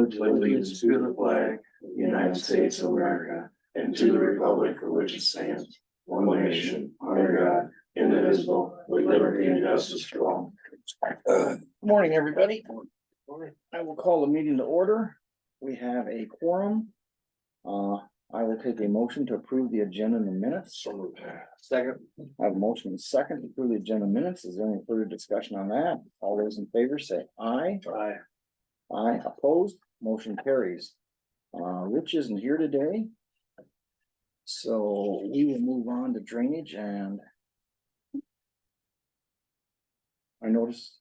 pledge allegiance to the flag, United States of America, and to the republic for which it stands, one nation, under God, indivisible, with liberty and justice for all. Good morning, everybody. I will call the meeting to order. We have a quorum. I will take a motion to approve the agenda in the minutes. Second. I have a motion and second to approve the agenda minutes. Is there any further discussion on that? All those in favor say aye. Aye. Aye, opposed, motion carries. Rich isn't here today. So we will move on to drainage and I noticed.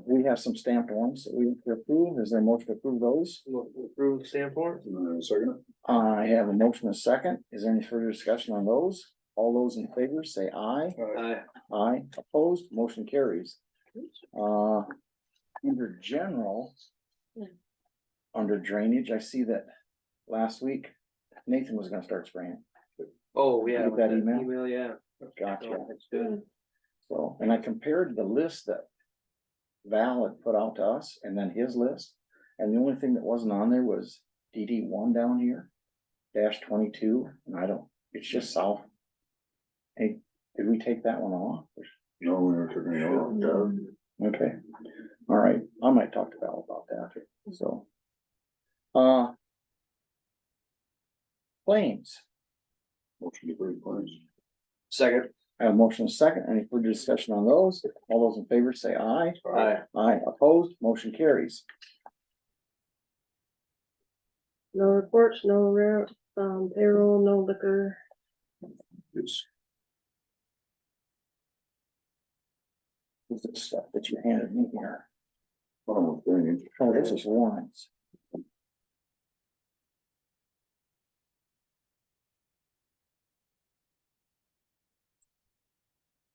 We have some stamped ones that we have to approve. Is there a motion to approve those? Approve stamp warrant? Second. I have a motion and a second. Is there any further discussion on those? All those in favor say aye. Aye. Aye, opposed, motion carries. Under general. Under drainage, I see that last week Nathan was gonna start spraying. Oh, yeah. Get that email? Email, yeah. Gotcha. Oh, that's good. So, and I compared the list that Val had put out to us and then his list. And the only thing that wasn't on there was DD1 down here. -22, and it's just south. Hey, did we take that one off? No, we never took any off. Okay, all right, I might talk to Val about that, so. Claims, Motion to approve claims. Second. I have a motion and a second, any further discussion on those? All those in favor say aye. Aye. Aye, opposed, motion carries. No reports, no payroll, no liquor. It's This is stuff that you handed me here. one thing. Oh, this is warrants.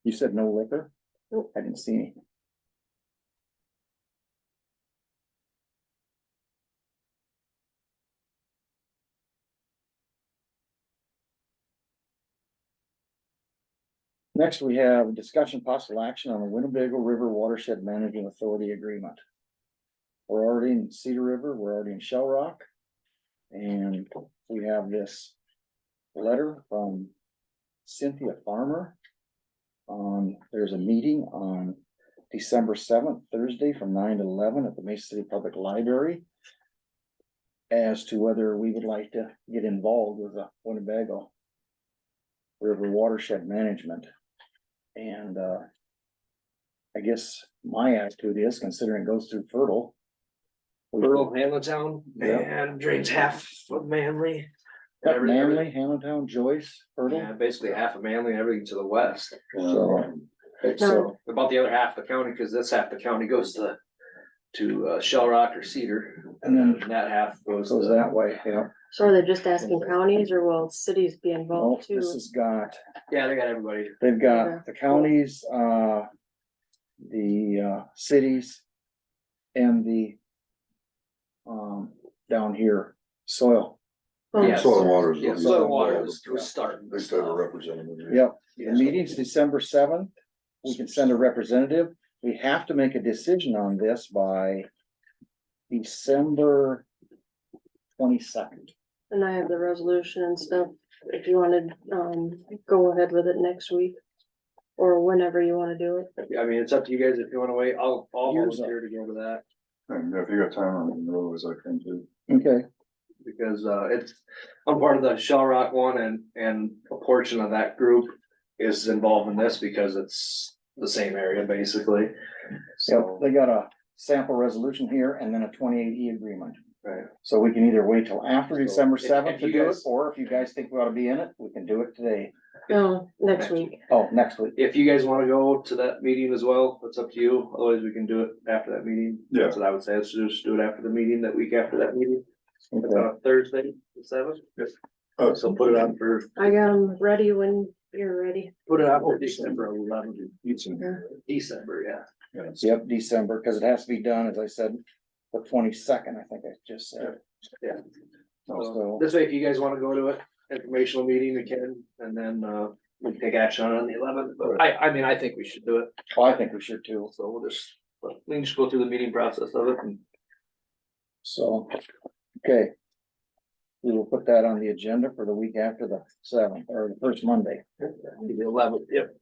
You said no liquor? Nope. I didn't see any. Next, we have discussion possible action on the Winnebago River Watershed Management Authority Agreement. We're already in Cedar River, we're already in Shell Rock. And we have this letter from Cynthia Farmer. There's a meeting on December 7th, Thursday from 9 to 11 at the Mesa City Public Library. As to whether we would like to get involved with the Winnebago River Watershed Management. And I guess my attitude is, considering it goes through Fertile. Rural Hamlintown Yeah. and drains half of Manly. Got Manly, Hamiltown, Joyce, Fertile. Yeah, basically half of Manly and everything to the west. So, About the other half of the county, because this half of the county goes to Shell Rock or Cedar. And then that half goes goes that way, yeah. So are they just asking counties or will cities be Well, involved too? this has got, Yeah, they got everybody. they've Okay. got the counties, the cities. And the down here, soil. Oh, Yeah, Soil and water is- Yeah, soil and water was starting. They still have a representative. Yep, the Yeah. meeting's December 7th. We can send a representative. We have to make a decision on this by December 22nd. And I have the resolution and stuff, if you wanted, go ahead with it next week. Or whenever you wanna do it. I mean, it's up to you guys if you wanna wait. I'll Here's volunteer to go to that. And if you got time on it, otherwise I can too. Okay, Because I'm part of the Shell Rock one and a portion of that group is involved in this because it's the same area basically. yep, So, they got a sample resolution here and then a 28E agreement. right. So we can either wait till after So, December if 7th to you do it, guys- or if you guys think we ought to be in it, we can do it today. No, next week. Oh, next week. If you guys wanna go to that meeting as well, it's up to you. Otherwise, we can do it after that meeting. Yeah. That's what I would say. Let's just do it after the meeting, that week after that meeting. It's Okay. on Thursday, the 7th. Oh, So put it on for, I got them ready when you're ready. put it on for December 11th, Yeah. December, yeah. Yep, December, because it has to be done, as I said, the 22nd, I think I just said. Yeah. So, This way, if you guys wanna go to it, informational meeting, we can, and then, we can take action on it on the 11th, but I mean, I think we should do it, oh, I think we should too. so we'll just, we can just go through the meeting process of it and. So, okay. We will put that on the agenda for the week after the 7th or the first Monday. The 11th, yep.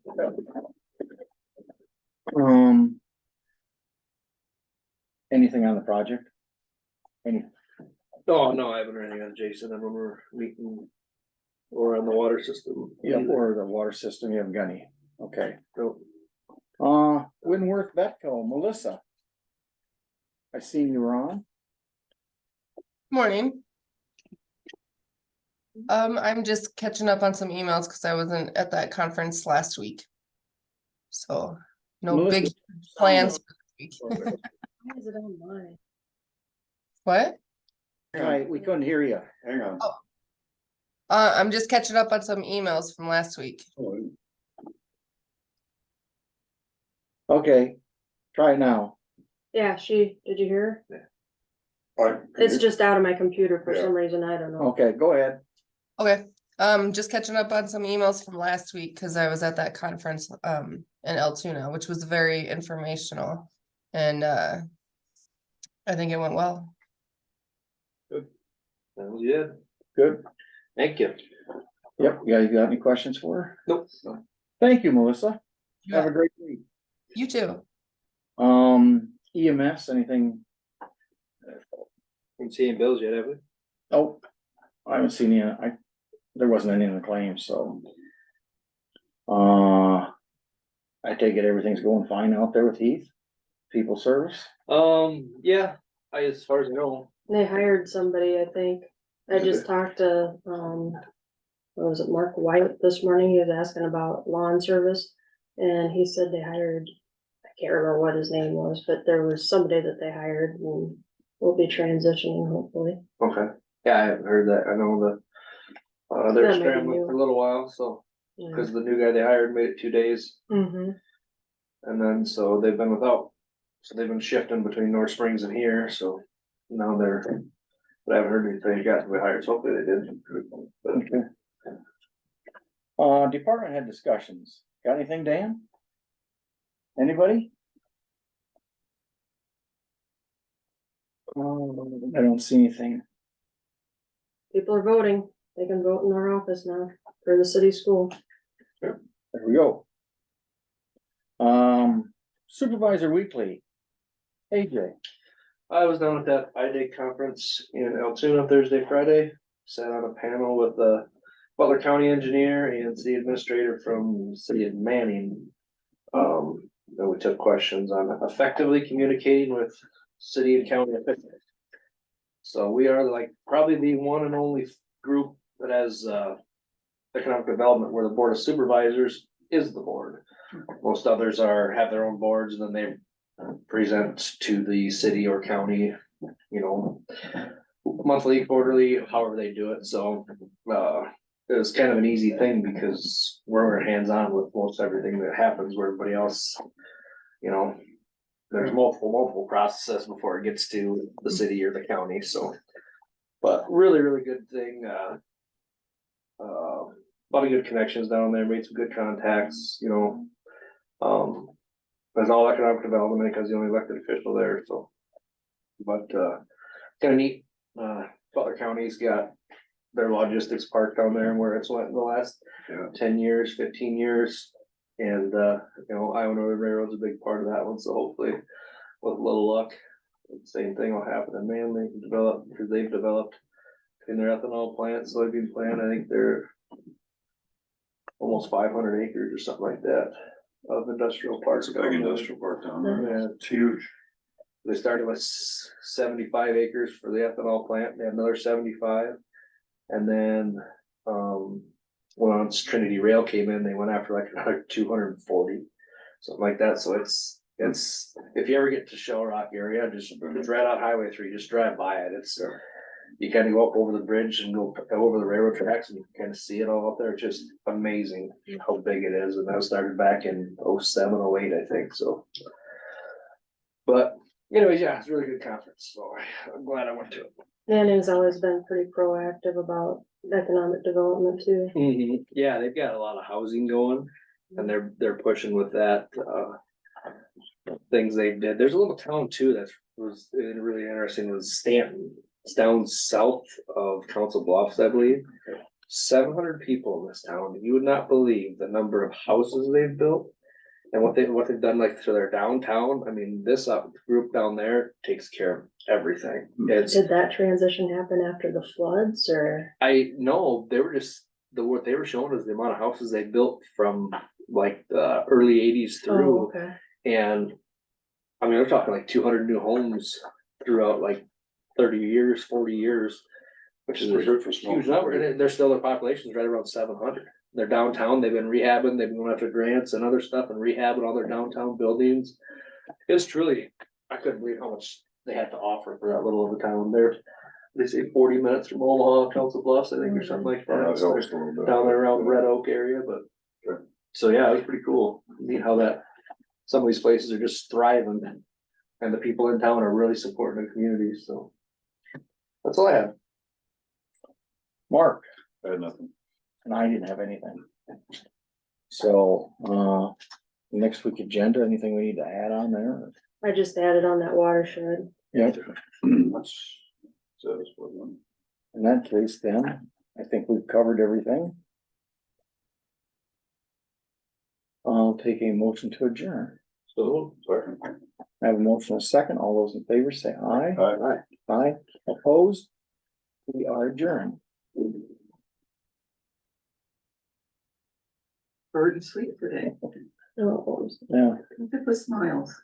Anything on the project? Any, Oh, no, I haven't heard anything on Jason, and when we're meeting. Or on the water system. or the water system, you haven't got any, okay. So, Winworth Betco, Melissa. I seen you were on. Morning. I'm just catching up on some emails because I wasn't at that conference last week. So no Melissa, big plans for this week. Why is it on mine? What? Hi, we couldn't hear you. Hang on. I'm just catching up on some emails from last week. Okay, try it now. Yeah, did you hear her? Alright, It's just out of my computer for Yeah. some reason, I don't know. Okay, go ahead. Okay, just catching up on some emails from last week because I was at that conference in Altoona, which was very informational. And I think it went well. that was good. Good. Thank you. Yep, you got any questions for her? Nope. Thank you, Melissa. Have a Yeah, great week. you too. EMS, anything? Been seeing bills yet, have we? Oh, I haven't seen any, there wasn't any in the claims, so. I take it everything's going fine out there with Heath, people service? Yeah, as far as I know. They hired somebody, I think. I just talked to, what was it, Mark White this morning, he was asking about lawn service. And he said they hired, I can't remember what his name was, but there was somebody that they hired and we'll be transitioning hopefully. Okay. Yeah, I haven't heard that. I know that, they're That may be scrambling new. for a little while, so, Yeah. cause the new guy they hired made it 2 days, Mm-hmm. and then, so they've been without. So they've been shifting between North Springs and here, so now but I haven't heard anything, you got to be hired, so hopefully they did. But Okay. Department head discussions, got anything, Dan? Anybody? I don't see anything. People are voting. They can vote in our office now for the city school. There we go. Supervisor Weekly. AJ, I was down at that IDIG conference in Altoona Thursday, Friday, sat on a panel with the Butler County engineer and city administrator from the city of Manning. Then we took questions on effectively communicating with city and county officials. So we are like probably the one and only group that has economic development where the board of supervisors is the board. Most others have their own boards and then they present to the city or county, monthly, quarterly, however they do it. So it was kind of an easy thing because we're hands-on with most everything that happens where everybody else, there's multiple processes before it gets to the city or the county, so. But really, really good thing, a lot of good connections down there, made some good contacts, there's all economic development because the only elected official there, so. But, kind of neat, Butler County's got their logistics park down there and where it's went in the last 10 years, 15 years. And, Iowa Northern Railroad's a big part of that one, so hopefully with a little luck, the same thing will happen in Manly, because they've developed in their ethanol plant, soybean plant, I think they're almost 500 acres or something like that of industrial parks. It's a big industrial park down there. Yeah, It's huge. they started with 75 acres for the ethanol plant, they have another 75. And then, once Trinity Rail came in, they went after like another 240, something like that, so it's, if you ever get to Shell Rock area, it's right on Highway 3, just drive by it, you kind of go up over the bridge and go over the railroad tracks and you can kind of see it all up there, it's just amazing how big it is, and that started back in 07, 08, I think, so. But anyways, yeah, it's a really good conference, so I'm glad I went to it. Manning's always been pretty proactive about economic development too. Yeah, they've got a lot of housing going and they're pushing with that, things they did. There's a little town too that was really interesting, was Stanton. It's down south of Council Bluffs, I believe. 700 people in this town. You would not believe the number of houses they've built and what they've done like to their downtown. I mean, this group down there takes care of everything. It's, Did that transition happen after the floods or? I know they were just what they were showing is the amount of houses they built from like the early 80s Oh, through. okay. And I mean, we're talking like 200 new homes throughout like 30 years, 40 years, which is a Good for small huge number. And they're still, their population's right around 700. They're downtown. They've been rehabbing. They've been going after grants and other stuff and rehabbing all their downtown buildings. It's truly, I couldn't believe how much they had to offer for that little of a town. They say 40 minutes from Omaha, Council Bluffs, I think, or something like that. So they're down there around Red Oak area, but. Sure. So yeah, it was pretty cool. Neat how that, some of these places are just thriving and the people in town are really supporting the communities, so. That's all I have. Mark, I had nothing. and I didn't have anything. So, next week agenda, anything we need to add on there? I just added on that watershed. Yep. Much. So this was one. In that case, then, I think we've covered everything. I'll take a motion to adjourn. So, sorry. I have a motion, a second. All those in favor say aye. Aye. Aye. Opposed? We are adjourned. Bird and sweet today. Oh, Yeah. It was smiles.